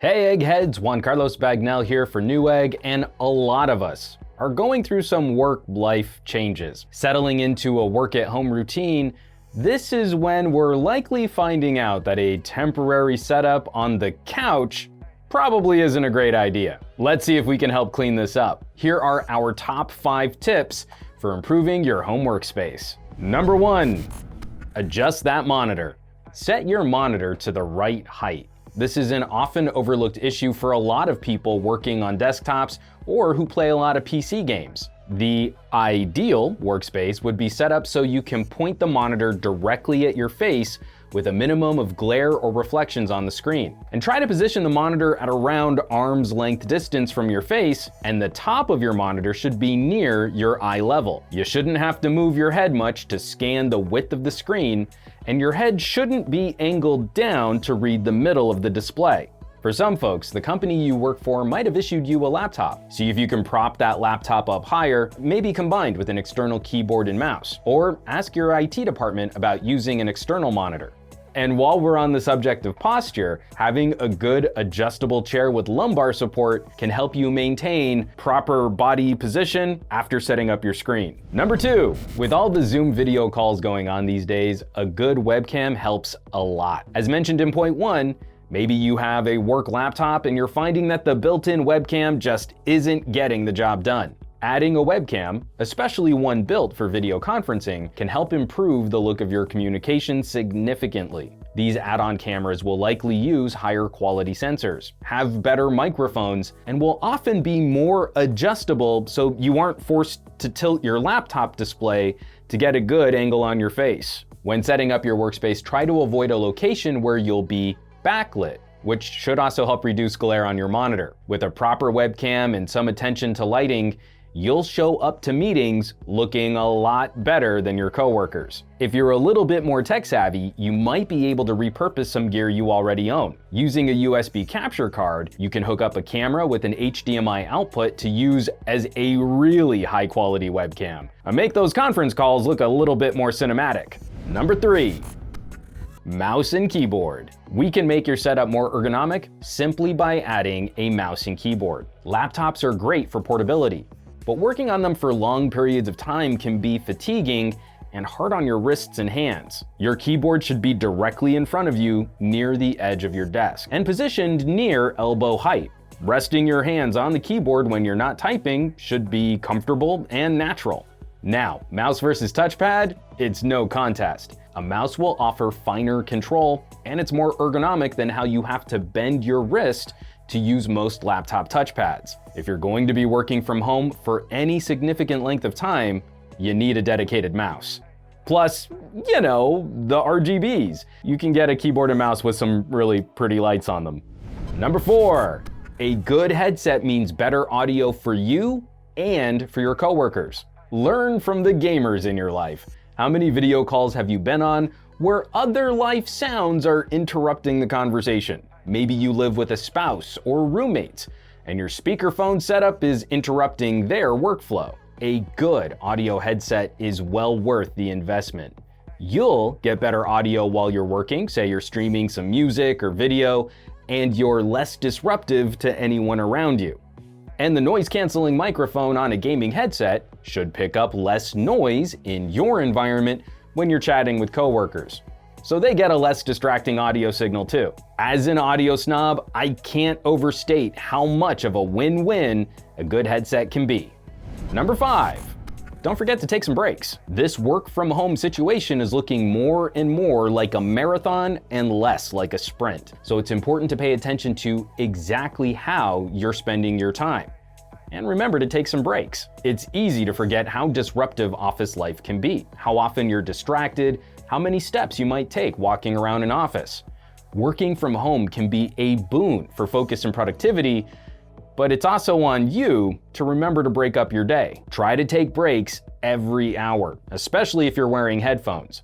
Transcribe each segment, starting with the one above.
Hey eggheads, Juan Carlos Bagnell here for Newegg, and a lot of us are going through some work-life changes. Settling into a work-at-home routine, this is when we're likely finding out that a temporary setup on the couch probably isn't a great idea. Let's see if we can help clean this up. Here are our top 5 tips for improving your home workspace. Number 1, adjust that monitor. Set your monitor to the right height. This is an often overlooked issue for a lot of people working on desktops or who play a lot of PC games. The ideal workspace would be set up so you can point the monitor directly at your face with a minimum of glare or reflections on the screen. And try to position the monitor at around arm's length distance from your face, and the top of your monitor should be near your eye level. You shouldn't have to move your head much to scan the width of the screen, and your head shouldn't be angled down to read the middle of the display. For some folks, the company you work for might have issued you a laptop. See if you can prop that laptop up higher, maybe combined with an external keyboard and mouse. Or ask your IT department about using an external monitor. And while we're on the subject of posture, having a good adjustable chair with lumbar support can help you maintain proper body position after setting up your screen. Number 2, with all the Zoom video calls going on these days, a good webcam helps a lot. As mentioned in point 1, maybe you have a work laptop and you're finding that the built-in webcam just isn't getting the job done. Adding a webcam, especially one built for video conferencing, can help improve the look of your communication significantly. These add-on cameras will likely use higher quality sensors, have better microphones, and will often be more adjustable so you aren't forced to tilt your laptop display to get a good angle on your face. When setting up your workspace, try to avoid a location where you'll be backlit, which should also help reduce glare on your monitor. With a proper webcam and some attention to lighting, you'll show up to meetings looking a lot better than your coworkers. If you're a little bit more tech savvy, you might be able to repurpose some gear you already own. Using a USB capture card, you can hook up a camera with an HDMI output to use as a really high quality webcam and make those conference calls look a little bit more cinematic. Number 3, mouse and keyboard. We can make your setup more ergonomic simply by adding a mouse and keyboard. Laptops are great for portability, but working on them for long periods of time can be fatiguing and hard on your wrists and hands. Your keyboard should be directly in front of you near the edge of your desk and positioned near elbow height. Resting your hands on the keyboard when you're not typing should be comfortable and natural. Now, mouse versus touchpad, it's no contest. A mouse will offer finer control, and it's more ergonomic than how you have to bend your wrist to use most laptop touchpads. If you're going to be working from home for any significant length of time, you need a dedicated mouse. Plus, you know, the RGBs. You can get a keyboard and mouse with some really pretty lights on them. Number 4, a good headset means better audio for you and for your coworkers. Learn from the gamers in your life. How many video calls have you been on where other life sounds are interrupting the conversation? Maybe you live with a spouse or roommates, and your speakerphone setup is interrupting their workflow. A good audio headset is well worth the investment. You'll get better audio while you're working, say you're streaming some music or video, and you're less disruptive to anyone around you. And the noise-canceling microphone on a gaming headset should pick up less noise in your environment when you're chatting with coworkers, so they get a less distracting audio signal too. As an audio snob, I can't overstate how much of a win-win a good headset can be. Number 5, don't forget to take some breaks. This work-from-home situation is looking more and more like a marathon and less like a sprint. So it's important to pay attention to exactly how you're spending your time. And remember to take some breaks. It's easy to forget how disruptive office life can be, how often you're distracted, how many steps you might take walking around an office. Working from home can be a boon for focus and productivity, but it's also on you to remember to break up your day. Try to take breaks every hour, especially if you're wearing headphones.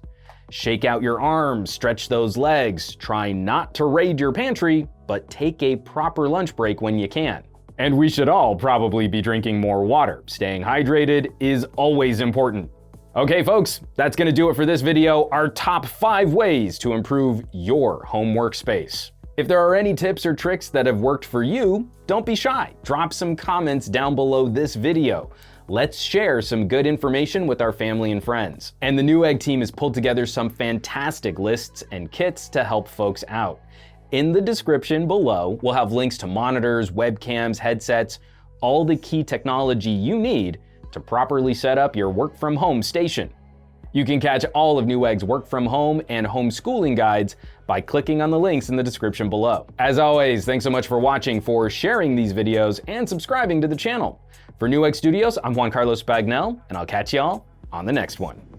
Shake out your arms, stretch those legs, try not to raid your pantry, but take a proper lunch break when you can. And we should all probably be drinking more water. Staying hydrated is always important. Okay folks, that's gonna do it for this video, our top 5 ways to improve your home workspace. If there are any tips or tricks that have worked for you, don't be shy. Drop some comments down below this video. Let's share some good information with our family and friends. And the Newegg team has pulled together some fantastic lists and kits to help folks out. In the description below, we'll have links to monitors, webcams, headsets, all the key technology you need to properly set up your work from home station. You can catch all of Newegg's work from home and homeschooling guides by clicking on the links in the description below. As always, thanks so much for watching, for sharing these videos, and subscribing to the channel. For Newegg Studios, I'm Juan Carlos Bagnell, and I'll catch y'all on the next one.